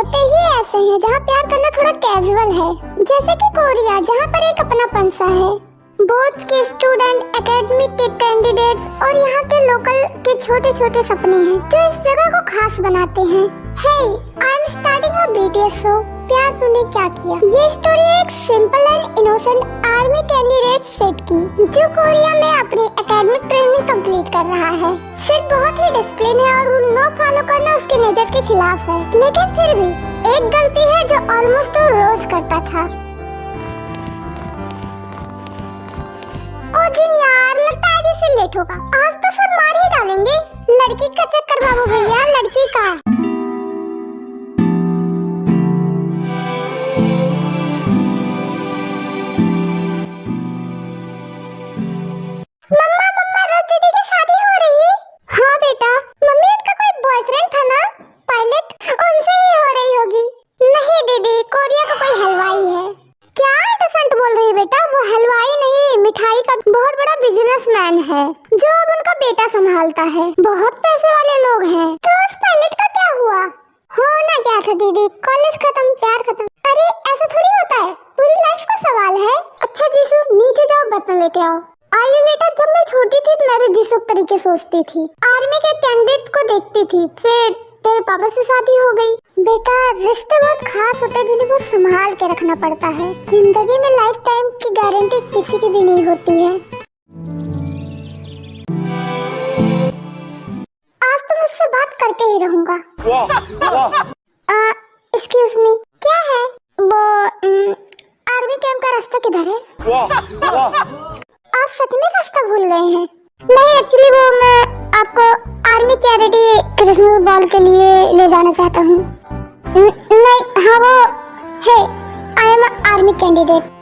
होते ही ऐसे हैं जहाँ प्यार करना थोड़ा कैजुअल है, जैसे कि कोरिया जहाँ पर एक अपनापन सा है। बोर्ड्स के स्टूडेंट, एकेडमिक के कैंडिडेट्स और यहाँ के लोकल के छोटे छोटे सपने हैं जो इस जगह को खास बनाते हैं। Hey, I'm starting a BTS show. प्यार तूने क्या किया? ये स्टोरी एक simple and innocent army candidate set की जो कोरिया में अपनी एकेडमिक ट्रेनिंग कंप्लीट कर रहा है। सेट बहुत ही डिसिप्लिन है और रूल नो फॉलो करना उसके नेचर के खिलाफ है, लेकिन फिर भी एक गलती है जो ऑलमोस्ट वो रोज करता था। ओ जिन यार, लगता है जैसे लेट होगा। आज तो सब मार ही डालेंगे। लड़की का चक्कर बाबू भैया, लड़की का। मम्मा मम्मा, रोज दीदी की शादी हो रही। हाँ बेटा। मम्मी, उनका कोई बॉयफ्रेंड था ना, पायलट, उनसे ही हो रही होगी। नहीं दीदी, कोरिया का कोई हलवाई है। क्या डसेंट बोल रही है बेटा? वो हलवाई नहीं, मिठाई का बहुत बड़ा बिजनेसमैन है जो अब उनका बेटा संभालता है। बहुत पैसे वाले लोग हैं। तो उस पायलट का क्या हुआ? होना क्या था दीदी, कॉलेज खत्म, प्यार खत्म। अरे ऐसा थोड़ी होता है, पूरी लाइफ का सवाल है। अच्छा जीशु, नीचे जाओ, बर्तन लेके आओ। आइए बेटा, जब मैं छोटी थी मैं भी जिस तरीके सोचती थी, आर्मी के कैंडिडेट को देखती थी, फिर तेरे पापा से शादी हो गई। बेटा, रिश्ते बहुत खास होते हैं जिन्हें बहुत संभाल के रखना पड़ता है। जिंदगी में लाइफ टाइम की गारंटी किसी की भी नहीं होती है। आज तो मुझसे बात करके ही रहूंगा। एक्सक्यूज मी, क्या है वो? आर्मी कैंप का रास्ता किधर है? आप सच में रास्ता भूल गए हैं? नहीं, एक्चुअली वो मैं आपको आर्मी चैरिटी क्रिसमस बॉल के लिए ले जाना चाहता हूँ। नहीं, हाँ वो है, आई एम आर्मी कैंडिडेट।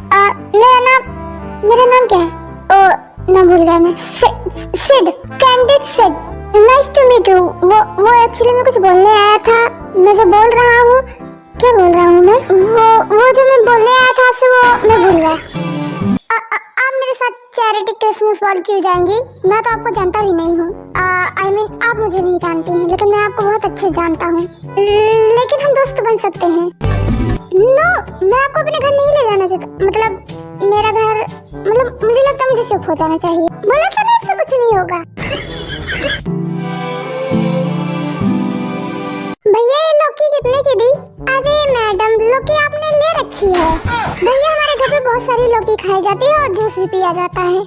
मेरा नाम क्या है? ओ नाम भूल गया मैं। Sid, candidate Sid. Nice to meet you. वो एक्चुअली मैं कुछ बोलने आया था। मैं जो बोल रहा हूँ, क्या बोल रहा हूँ मैं? वो जो मैं बोलने आया था आपसे, वो मैं भूल गया। आप मेरे साथ चैरिटी क्रिसमस बॉल क्यों जाएंगी? मैं तो आपको जानता भी नहीं हूँ। I mean, आप मुझे नहीं जानती हैं, लेकिन मैं आपको बहुत अच्छे जानता हूँ। लेकिन हम दोस्त बन सकते हैं। नो, मैं आपको अपने घर नहीं ले जाना चाहता। मतलब मेरा घर, मतलब मुझे लगता है मुझे चुप हो जाना चाहिए। बोला था ना, इससे कुछ नहीं होगा। भैया, ये लौकी कितने की दी? अरे मैडम, लौकी आपने ले रखी है। भैया, हमारे घर पे बहुत सारी लौकी खाई जाती है और जूस भी पिया जाता है।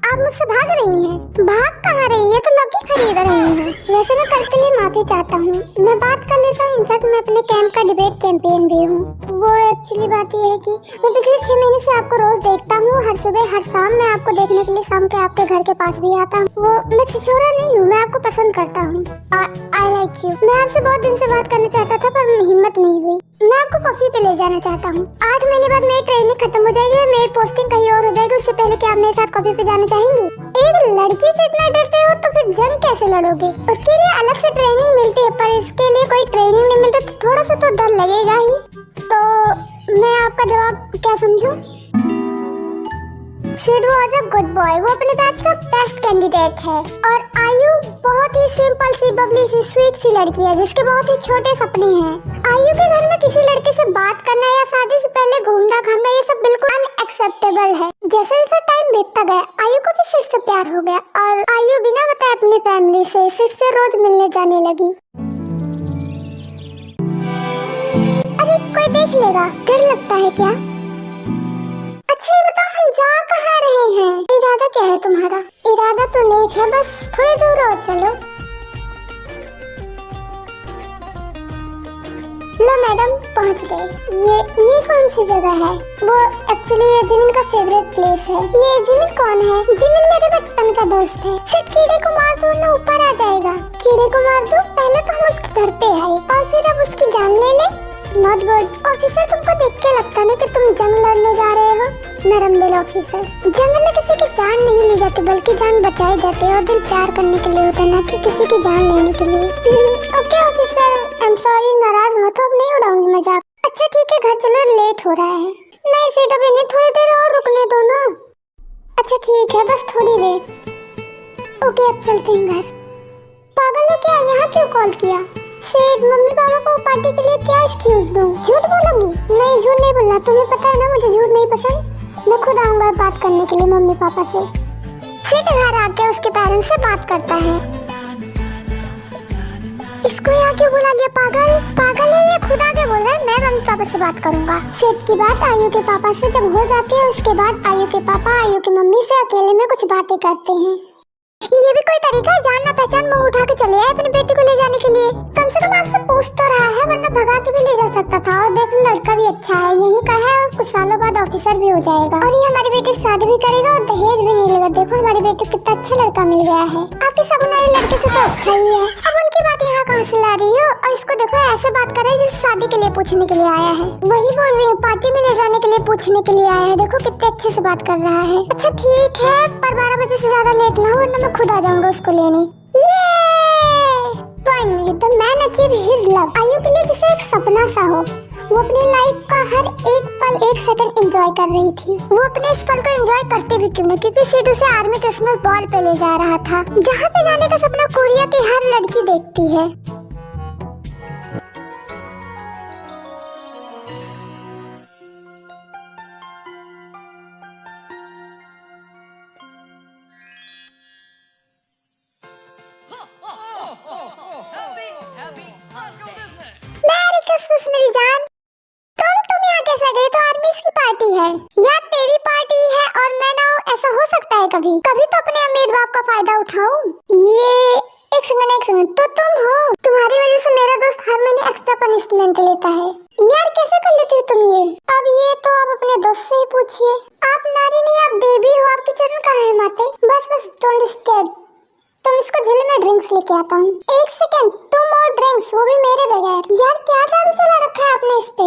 आप मुझसे भाग रही हैं? भाग कहाँ रही है? तो लौकी खरीद रही हैं। वैसे मैं कल के लिए माफी चाहता हूँ, मैं बात कर लेता हूँ। इनफैक्ट मैं अपने कैंप का डिबेट चैंपियन भी हूँ। वो एक्चुअली बात ये है कि मैं पिछले 6 महीने से आपको रोज देखता हूँ, हर सुबह हर शाम मैं आपको देखने के लिए शाम के आपके घर के पास भी आता हूँ। वो मैं छिछोरा नहीं हूँ, मैं आपको पसंद करता हूँ। I like you. मैं आपसे बहुत दिन से बात करना चाहता था पर हिम्मत नहीं हुई। मैं आपको कॉफी पे ले जाना चाहता हूँ। 8 महीने बाद मेरी ट्रेनिंग खत्म हो जाएगी और मेरी पोस्टिंग कहीं और हो जाएगी। उससे पहले क्या आप मेरे साथ कॉफी पे जाना चाहेंगी? एक लड़की से इतना डरते हो तो फिर जंग कैसे लड़ोगे? उसके लिए अलग से ट्रेनिंग मिलती है, पर इसके लिए कोई ट्रेनिंग नहीं मिलती तो थोड़ा सा तो डर लगेगा ही। तो मैं आपका जवाब क्या समझूं? Sid was a good boy. वो अपने बैच का बेस्ट कैंडिडेट है। और आयु बहुत ही सिंपल सी, बबली सी, स्वीट सी लड़की है जिसके बहुत ही छोटे सपने हैं। आयु के घर में किसी लड़के से बात करना या शादी से पहले घूमना घामना ये सब बिल्कुल अनएक्सेप्टेबल है। जैसे जैसे टाइम बीतता गया, आयु को भी सिड से प्यार हो गया और आयु बिना बताए अपनी फैमिली से सिड से रोज मिलने जाने लगी। अरे कोई देख लेगा, डर लगता है क्या? अच्छा ये बताओ, हम जा कहाँ रहे हैं? इरादा क्या है तुम्हारा? इरादा तो नेक है, बस थोड़ी दूर और चलो। लो मैडम, पहुँच गए। ये कौन सी जगह है? वो एक्चुअली ये जिमिन का फेवरेट प्लेस है। ये जिमिन कौन है? जिमिन मेरे बचपन का दोस्त है। सिर्फ कीड़े को मार दो ना ऊपर आ जाएगा। कीड़े को मार दो? पहले तो हम उसके घर पे आए और फिर अब उसकी जान ले ले? Not good. ऑफिसर, तुमको देख के लगता नहीं कि तुम जंग लड़ने जा रहे हो। नरम दिल ऑफिसर। जंग में किसी की जान नहीं ली जाती बल्कि जान बचाई जाती है और दिल प्यार करने के लिए होता है, ना कि किसी की जान लेने के लिए। Okay officer, I am sorry, नाराज मत हो, अब नहीं उड़ाऊंगी मजाक। अच्छा ठीक है, घर चलो, लेट हो रहा है। नहीं सीट, अभी नहीं, थोड़ी देर और रुकने दो ना। अच्छा ठीक है, बस थोड़ी देर। ओके अब चलते हैं घर। पागल हो क्या, यहाँ क्यों कॉल किया? सिड, मम्मी पापा को पार्टी के लिए क्या एक्सक्यूज दूं? झूठ बोलूंगी? नहीं, झूठ नहीं बोलना। तुम्हें पता है ना मुझे झूठ नहीं पसंद। मैं खुद आऊंगा बात करने के लिए मम्मी पापा से। सिड घर आके उसके पेरेंट्स से बात करता है। इसको यहाँ क्यों बुला लिया? पागल पागल है ये, खुद आके बोल रहा है मैं मम्मी पापा से बात करूंगा। सिड की बात आयु के पापा से जब हो जाती है, उसके बाद आयु के पापा आयु की मम्मी से अकेले में कुछ बातें करते हैं। ये भी कोई तरीका है? जान ना पहचान मुंह उठा के चले आए अपनी बेटी को ले जाने के लिए। कम से कम आपसे पूछ तो रहा है, वरना भगा के भी ले जा सकता था। और देख लड़का भी अच्छा है, यही का है और कुछ सालों बाद ऑफिसर भी हो जाएगा। और ये हमारी बेटी से शादी भी करेगा और दहेज भी नहीं लेगा। देखो हमारी बेटी को कितना अच्छा लड़का मिल गया है। आपके सपना ये लड़के से तो अच्छा ही है। अब उनकी बात यहाँ कहाँ से ला रही हो? और इसको देखो ऐसे बात कर रहा है जैसे शादी के लिए पूछने के लिए आया है। वही बोल रही हूँ, पार्टी में ले जाने के लिए पूछने के लिए आया है। देखो कितने अच्छे से बात कर रहा है। अच्छा ठीक है, पर 12 बजे से ज्यादा लेट ना हो, वरना मैं खुद आ जाऊंगा उसको लेने। Finally the man achieve his love. आयु के लिए जैसे एक सपना सा हो। वो अपनी लाइफ का हर एक पल, एक सेकंड एंजॉय कर रही थी। वो अपने इस पल को एंजॉय करते भी क्यों ना, क्योंकि सिड उसे आर्मी क्रिसमस बॉल पे ले जा रहा था, जहाँ पे जाने का सपना कोरिया की हर लड़की देखती है। मैरी क्रिसमस मेरी जान। तुम यहाँ कैसे गए? तो आर्मी की पार्टी है यार, तेरी पार्टी है और मैं ना हूँ, ऐसा हो सकता है कभी? कभी तो अपने अमीर बाप का फायदा उठाऊं। ये एक सेकंड, तो तुम हो? तुम्हारी वजह से मेरा दोस्त हर महीने एक्स्ट्रा पनिशमेंट लेता है। यार कैसे कर लेती हो तुम ये? अब ये तो आप अपने दोस्त से ही पूछिए। आप नारी नहीं, आप देवी हो। आपके चरण कहाँ है माते? बस डोंट स्केयर। तुम इसको झील में ड्रिंक्स लेके आता हूँ। एक सेकंड, तुम और ड्रिंक्स, वो भी मेरे बगैर? यार क्या जादू चला रखा है आपने इस पे?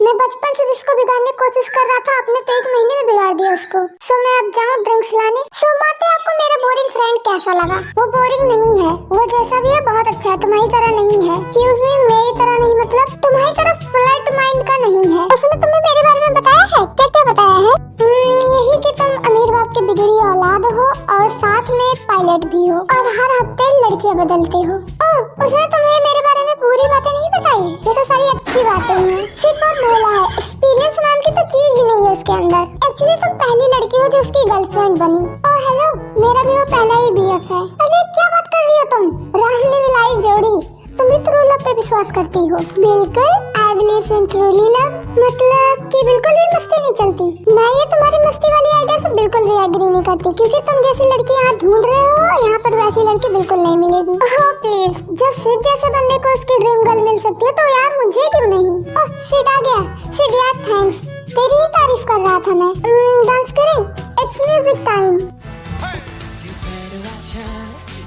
मैं बचपन से जिसको बिगाड़ने की कोशिश कर रहा था, आपने तो 1 महीने में बिगाड़ दिया उसको। सो मैं अब जाऊँ ड्रिंक्स लाने? सो माते, आपको मेरा बोरिंग फ्रेंड कैसा लगा? वो बोरिंग नहीं है, वो जैसा भी है बहुत अच्छा है, तुम्हारी तरह नहीं है। एक्सक्यूज मी, मेरी तरह नहीं मतलब तुम्हारी तरह फ्लैट माइंड का नहीं है। उसने तुम्हें मेरे बारे में बताया है? क्या क्या बताया है? यही कि तुम अमीर बाप की बिगड़ी औलाद हो और साथ में पायलट भी हो और हर हफ्ते लड़कियां बदलते हो। ओह, उसने तुम्हें मेरे बारे में पूरी बातें नहीं बताई? ये तो सारी अच्छी बातें हैं। सिर्फ बहुत बोला है, एक्सपीरियंस नाम की तो चीज ही नहीं है उसके अंदर। एक्चुअली तुम पहली लड़की हो जो उसकी गर्लफ्रेंड बनी। ओह हेलो, मेरा भी वो पहला ही बीएफ है। अरे क्या बात कर रही हो तुम? राम ने मिलाई जोड़ी। तुम भी ट्रू लव पे विश्वास करती हो? बिल्कुल, I believe in truly love. मतलब कि बिल्कुल भी मस्ती नहीं चलती? मैं ये तुम्हारी मस्ती वाली आइडिया से बिल्कुल भी एग्री नहीं करती, क्योंकि तुम जैसी लड़की यहाँ ढूंढ रहे हो, यहाँ पर वैसी लड़की बिल्कुल नहीं मिलेगी। ओह प्लीज, जब सिड जैसे बंदे को उसकी ड्रीम गर्ल मिल सकती है, तो यार मुझे क्यों नहीं? ओह सिड आ गया। सिड यार थैंक्स, तेरी ही तारीफ कर रहा था मैं। डांस करें? It's music time.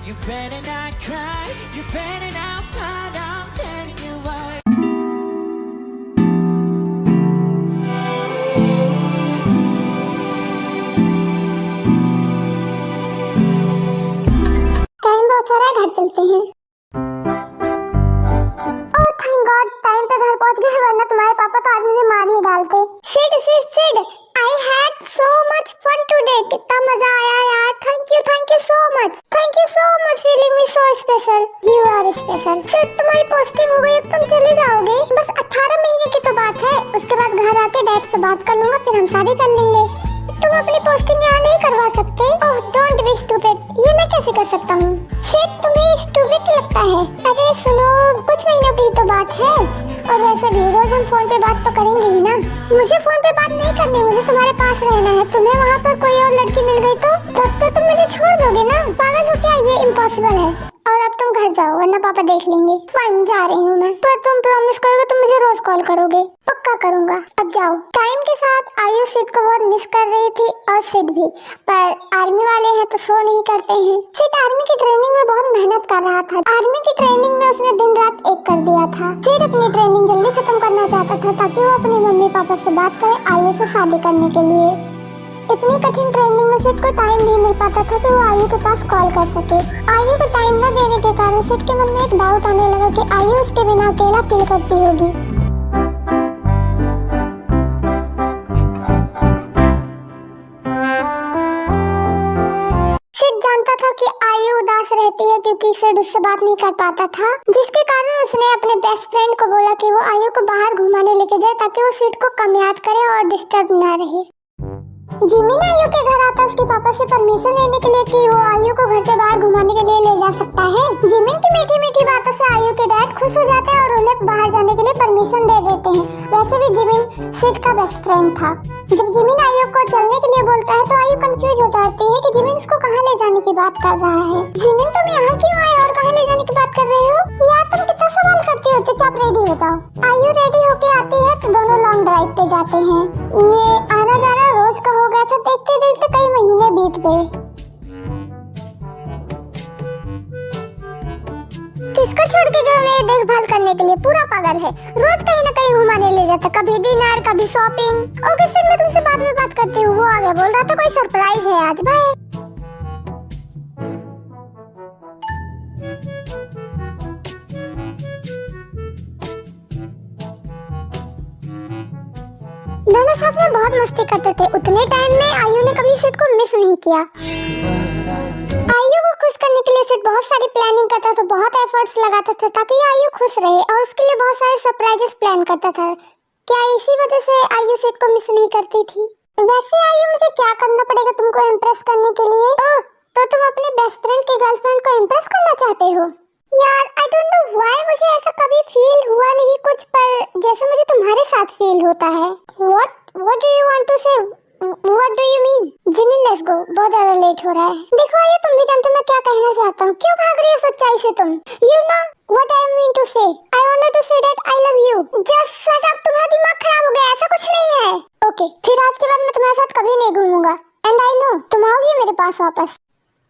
You better not cry, you better not pout, I'm telling you what. Time बहुत हो रहा है, घर चलते हैं। ओह थैंक गॉड, टाइम पे घर पहुंच गए, वरना तुम्हारे पापा तो आज मुझे मार ही डालते। Sid Sid Sid, I had so much fun today. कितना मजा आया यार। Thank you so much. Thank you so much feeling me so special. You are special. सिर्फ तुम्हारी पोस्टिंग हो गई, अब तुम चले जाओगे? बस 18 महीने की तो बात है, उसके बाद घर आके डैड से बात कर लूंगा, फिर हम शादी कर लेंगे। तुम अपनी पोस्टिंग यहाँ नहीं करवा सकते? ओह डोंट बी स्टूपिड, ये मैं कैसे कर सकता हूँ? सिर्फ तुम्हें स्टूपिड लगता है? अरे सुनो, कुछ महीनों की तो बात है, और वैसे भी रोज हम फोन पे बात तो करेंगे ही ना। मुझे फोन पे बात नहीं करनी, मुझे तुम्हारे पास रहना है। तुम्हें वहाँ पर कोई और लड़की मिल गई तो तब तो तुम मुझे छोड़ दोगे ना? पागल हो क्या? ये इम्पॉसिबल है। और अब तुम घर जाओ, वरना पापा देख लेंगे। फाइन, जा रही हूँ मैं, पर तुम प्रॉमिस करोगे तुम मुझे रोज कॉल करोगे? पक्का करूँगा। अब जाओ। टाइम के साथ आयु सिड को बहुत मिस कर रही थी और सिड भी, पर आर्मी वाले हैं तो शो नहीं करते हैं। सिड आर्मी की ट्रेनिंग में बहुत मेहनत कर रहा था। आर्मी की ट्रेनिंग में उसने दिन रात एक कर दिया था। सिड अपनी ट्रेनिंग जल्दी खत्म करना चाहता था, ताकि वो अपने मम्मी पापा से बात करे आयु से शादी करने के लिए। इतनी कठिन ट्रेनिंग में सिड को टाइम नहीं मिल पाता था कि वो आयु के पास कॉल कर सके। आयु को टाइम न देने के कारण सिड के मन में एक डाउट आने लगा कि आयु उसके बिना अकेला फील करती होगी। सिड जानता था कि आयु उदास रहती है, क्योंकि क्योंकि सिड उससे बात नहीं कर पाता था, जिसके कारण उसने अपने बेस्ट फ्रेंड को बोला कि वो आयु को बाहर घुमाने लेके जाए ताकि वो सिड को कम याद करे और डिस्टर्ब ना रहे। जिमिन आयु के घर आता है उसके पापा से परमिशन लेने के लिए कि वो आयु को घर से बाहर घुमाने के लिए ले जा सकता है। जिमिन की मीठी मीठी बातों से आयु के डैड खुश हो जाते हैं और उन्हें बाहर जाने के लिए परमिशन दे देते हैं। वैसे भी जिमिन सिड का बेस्ट फ्रेंड था। जब जिमिन आयु को चलने के लिए बोलता है तो आयु कंफ्यूज हो जाती है कि जिमिन उसको कहाँ ले जाने की बात कर रहा है। जिमिन तुम यहाँ क्यों आए और कहाँ ले जाने की बात कर रहे हो? यार तुम कितना सवाल करती हो, चुपचाप रेडी हो जाओ। आयु रेडी होके आती है तो दोनों लॉन्ग ड्राइव पे जाते हैं। ये आना जाना रोज का हो गया था, देखते देखते कई महीने बीत गए। किसको छोड़ के गए मेरी देखभाल करने के लिए, पूरा पागल है। रोज कहीं ना कहीं घुमाने ले जाता, कभी डिनर कभी शॉपिंग। ओके सिड मैं तुमसे बाद में बात करती हूँ, वो आ गया, बोल रहा था कोई सरप्राइज है आज। बाय। दोनों साथ में बहुत मस्ती करते थे। उतने टाइम में आयु ने कभी सिड को मिस नहीं किया। आयु को खुश करने के लिए सिड बहुत सारी प्लानिंग करता था, बहुत एफर्ट्स लगाता था ताकि आयु खुश रहे और उसके लिए बहुत सारे सरप्राइजेस प्लान करता था। क्या इसी वजह से आयु सिड को मिस नहीं करती थी? वैसे आयु मुझे क्या करना पड़ेगा तुमको इम्प्रेस करने के लिए? ओह, तो तुम अपने बेस्ट फ्रेंड की गर्लफ्रेंड को इम्प्रेस करना चाहते हो? यार आई डोंट नो व्हाई मुझे ऐसा कभी फील हुआ नहीं कुछ, पर जैसे मुझे तुम्हारे साथ फील होता है। What do you want to say? What do you mean? Jimin let's go, बहुत ज्यादा लेट हो रहा है। देखो ये तुम भी जानते हो मैं क्या कहना चाहता हूँ, क्यों भाग रही हो सच्चाई से तुम? You know what I mean to say? I wanted to say that I love you. Just shut up, तुम्हारा दिमाग खराब हो गया, ऐसा कुछ नहीं है। ओके, फिर आज के बाद मैं तुम्हारे साथ कभी नहीं घूमूंगा। And I know तुम आओगी मेरे पास वापस।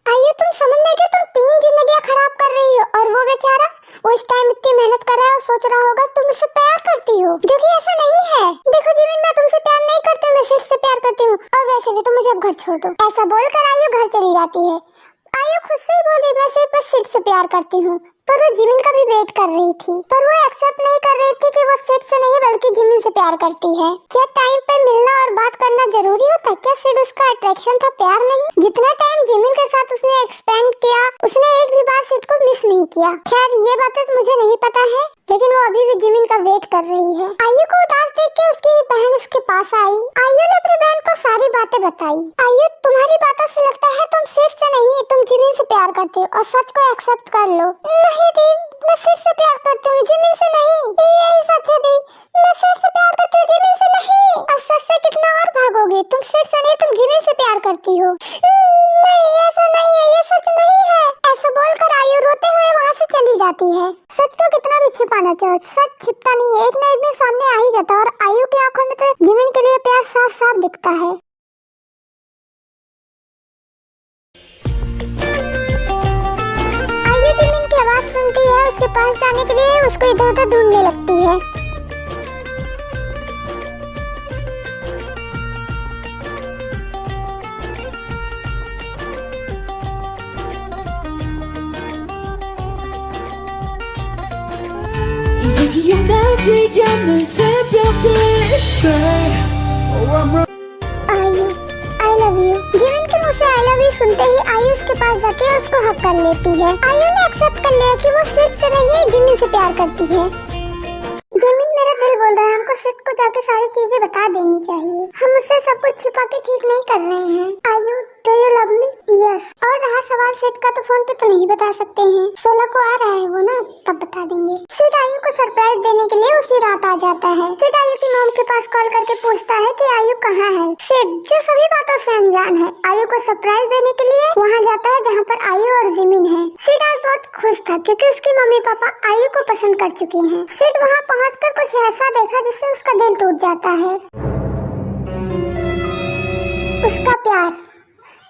आइए तुम समझ नहीं रही, तुम 3 जिंदगियां खराब कर रही हो और वो बेचारा, वो इस टाइम इतनी मेहनत कर रहा है और सोच रहा होगा तुम उससे प्यार करती हो, जो कि ऐसा नहीं है। देखो जिमिन मैं तुमसे प्यार नहीं करती हूँ, मैं सिर्फ से प्यार करती हूँ और वैसे भी तुम मुझे अब घर छोड़ दो। ऐसा बोलकर आयु घर चली जाती है। आयु खुद से ही बोली मैं सिर्फ बस सिड से प्यार करती हूँ, पर वो जिमिन का भी वेट कर रही थी, पर वो एक्सेप्ट नहीं कर रही थी कि वो सिड से नहीं बल्कि जिमिन से प्यार करती है। क्या टाइम पे मिलना और बात करना जरूरी होता है? क्या सिड उसका अट्रैक्शन था, प्यार नहीं? जितना टाइम जिमिन के साथ उसने एक्सपेंड किया, उसने एक भी बार सिड को मिस नहीं किया। खैर ये बातें तो मुझे नहीं पता है, लेकिन वो अभी भी जिमिन का वेट कर रही है। आयु को उदास देख के उसकी बहन उसके पास आई। आयु ने अपनी बहन को सारी बातें बताई। आयु तुम्हारी बातों से लगता है तुम सिड से नहीं तुम जिमिन से प्यार करती हो और सच को एक्सेप्ट कर लो। नहीं दी, मैं सिड से प्यार करती हूँ, जिमिन से नहीं। यही सच है दी, मैं सिड से प्यार करती हूँ, जिमिन से नहीं। अब सच से कितना और भागोगे? तुम सिड से नहीं तुम जिमिन से प्यार करती हो। नहीं ऐसा नहीं है, ये सच नहीं है। ऐसा बोलकर आयु रोते हुए वहाँ से चली जाती है। सच को कितना भी छिपाना चाहो, सच छिपता नहीं है, एक ना एक दिन सामने आ ही जाता है और आयु की आंखों में तो जिमिन के लिए प्यार साफ साफ दिखता है। आयु जिमिन की आवाज सुनती है, उसके पास जाने के लिए उसको इधर उधर ढूंढने लगती है। 이제기억 나지 않는 새벽에 आयु आई लव यू। जिमिन के मुंह से आई लव यू सुनते ही आयु उसके पास जाती है और उसको हक कर लेती है। आयु ने एक्सेप्ट कर लिया कि वो सिड से नहीं जिमिन से प्यार करती है। जिमिन मेरा दिल बोल रहा है हमको सिड को जाके सारी चीजें बता देनी चाहिए, हम उससे सब कुछ छुपा के ठीक नहीं कर रहे हैं। आयु do you love me? Yes. और रहा सवाल सिड का, तो फोन पे तो नहीं बता सकते हैं, 16 को आ रहा है वो ना, तब बता देंगे। सिड आयु को सरप्राइज देने के लिए उसी रात आ जाता है। सिड आयु की मॉम के पास कॉल करके पूछता है कि आयु कहाँ है। सिड जो सभी बातों से अनजान है, आयु को सरप्राइज देने के लिए वहाँ जाता है जहाँ पर आयु और जिमिन है। सिड आज बहुत खुश था क्योंकि उसकी मम्मी पापा आयु को पसंद कर चुकी हैं। सिड वहाँ पहुँचकर कुछ ऐसा देखा जिससे उसका दिल टूट जाता है। उसका प्यार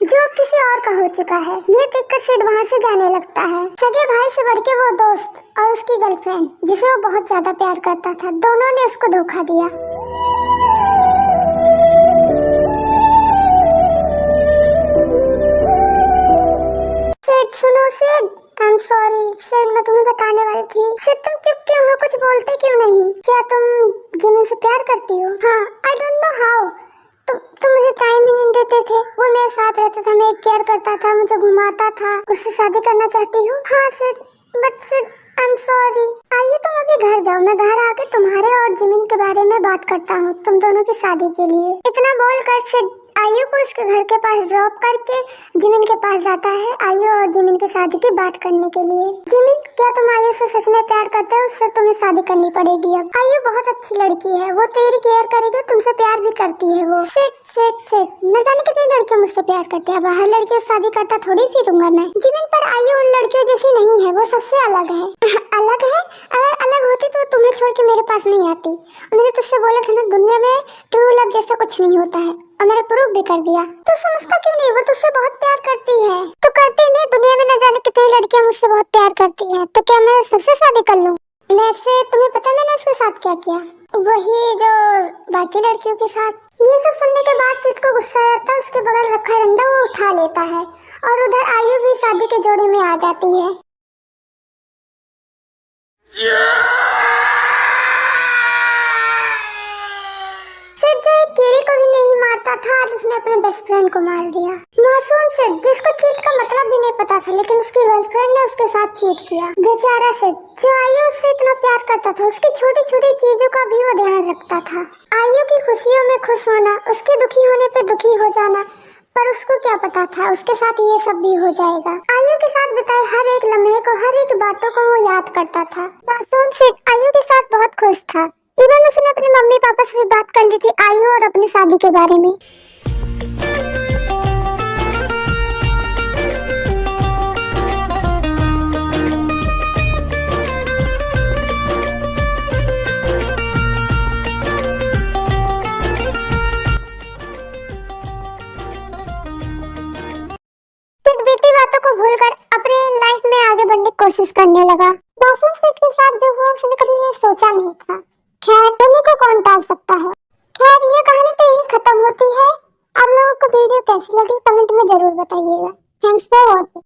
जो किसी और का हो चुका है, ये देखकर सिड वहाँ से जाने लगता है। सगे भाई से बढ़ के वो दोस्त और उसकी गर्लफ्रेंड जिसे वो बहुत ज्यादा प्यार करता था, दोनों ने उसको धोखा दिया। सिड सुनो Sid, I am sorry. Sid मैं तुम्हें बताने वाली थी। सिड तुम चुप क्यों हो, कुछ बोलते क्यों नहीं? क्या तुम जिमिन से प्यार करती हो? हाँ, आई डोंट नो हाउ, तुम मुझे टाइम ही नहीं देते थे। वो मेरे साथ रहता था, मेरी केयर करता था, मुझे घुमाता था। उससे शादी करना चाहती हूँ? हाँ Sid, but Sid I am sorry. आइए तुम अभी घर जाओ, मैं घर आके तुम्हारे और जिमिन के बारे में बात करता हूँ, तुम दोनों की शादी के लिए। इतना बोलकर सिड आयु को उसके घर के पास ड्रॉप करके जिमिन के पास जाता है आयु और जिमिन की शादी की बात करने के लिए। जिमिन, क्या तुम आयु से सच में प्यार करते हो? उससे तुम्हें शादी करनी पड़ेगी अब। आयु बहुत अच्छी लड़की है, वो तेरी केयर करेगी, तुमसे प्यार भी करती है वो। सिट सिट सिट, न जाने कितनी लड़कियां मुझसे प्यार करती है, हर लड़की से शादी करता थोड़ी फिरूंगा मैं। जिमिन, पर आयु उन लड़कियों जैसी नहीं है, वो सबसे अलग है। अलग है? अगर अलग होती तो तुम्हें छोड़ के मेरे पास नहीं आती। मैंने तुझसे बोला था ना, दुनिया में ट्रू लव जैसा कुछ नहीं होता है, और मैंने प्रूव भी कर दिया। तो समझता क्यों नहीं? वो तुझसे बहुत प्यार करती है। तो करती नहीं, दुनिया में न जाने कितनी लड़कियां मुझसे बहुत प्यार करती हैं, तो क्या मैं सबसे शादी कर लूं? वैसे तुम्हें पता मैंने उसके साथ क्या किया? वही जो बाकी लड़कियों के साथ। ये सब सुनने के बाद सिड को गुस्सा आता है, उसके बगल रखा डंडा वो उठा लेता है, और उधर आयु भी शादी के जोड़े में आ जाती है। सिड जो एक कीड़ी को भी नहीं मारता था, आज उसने अपने बेस्ट फ्रेंड को मार दिया। मासूम सिड, जिसको चीट का मतलब भी नहीं पता था, लेकिन उसकी गर्लफ्रेंड ने उसके साथ चीट किया। बेचारा सिड, जो आयु उससे इतना प्यार करता था, उसकी छोटी छोटी चीजों का भी वो ध्यान रखता था। आयु की खुशियों में खुश होना, उसके दुखी होने पे दुखी हो जाना, पर उसको क्या पता था उसके साथ ये सब भी हो जाएगा। आयु के साथ बिताए हर एक लम्हे को, हर एक बातों को वो याद करता था। मासूम सिड आयु के साथ बहुत खुश था। इवन उसने अपने मम्मी पापा से भी बात कर ली थी आयु और अपनी शादी के बारे में। सिड बीती बातों को भूलकर अपनी लाइफ में आगे बढ़ने की कोशिश करने लगा। मासूम सिड के साथ जो हुआ उसने कभी ये सोचा नहीं था। खैर, तुम्हें को कौन टाल सकता है। खैर, ये कहानी तो यही खत्म होती है। आप लोगों को वीडियो कैसी लगी कमेंट में जरूर बताइएगा। Thanks for watching.